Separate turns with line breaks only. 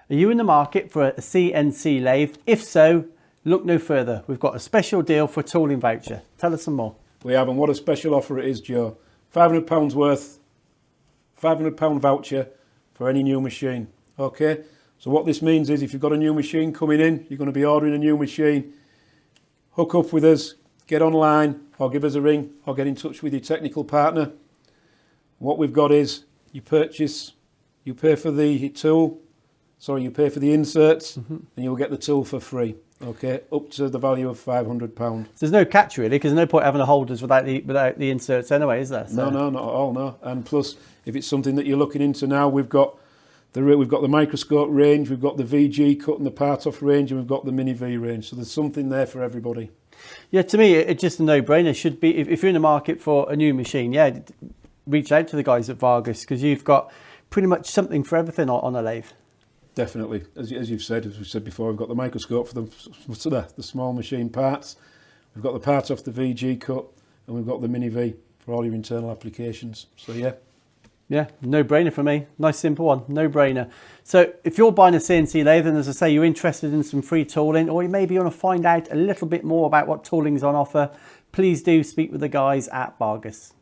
Are you in the market for a CNC lathe? If so, look no further. We've got a special deal for a tooling voucher. Tell us some more.
We have, and what a special offer it is, Joe. £500 worth, £500 voucher for any new machine. Okay, so what this means is if you've got a new machine coming in, you're going to be ordering a new machine, hook up with us, get online or give us a ring or get in touch with your technical partner. What we've got is you purchase, you pay for the tool, you pay for the inserts, and you'll get the tool for free. Okay, up to the value of £500.
So there's no catch really, because there's no point having the holders without the inserts anyway, is there? So.
No, not at all. No, and plus, if it's something that you're looking into now, we've got the microscope range, we've got the VG cut and the part off range, and we've got the mini V range. So there's something there for everybody. Yeah,
to me, it's just a no-brainer. Should be if you're in the market for a new machine, yeah, reach out to the guys at Vargas because you've got pretty much something for everything on a lathe.
Definitely, as you've said, as we said before, we've got the microscope for the small machine parts, we've got the part off the VG cut, and we've got the mini V for all your internal applications. So yeah,
no-brainer for me. Nice simple one, no-brainer. So if you're buying a CNC lathe and as I say you're interested in some free tooling, or you maybe want to find out a little bit more about what tooling is on offer, please do speak with the guys at Vargas.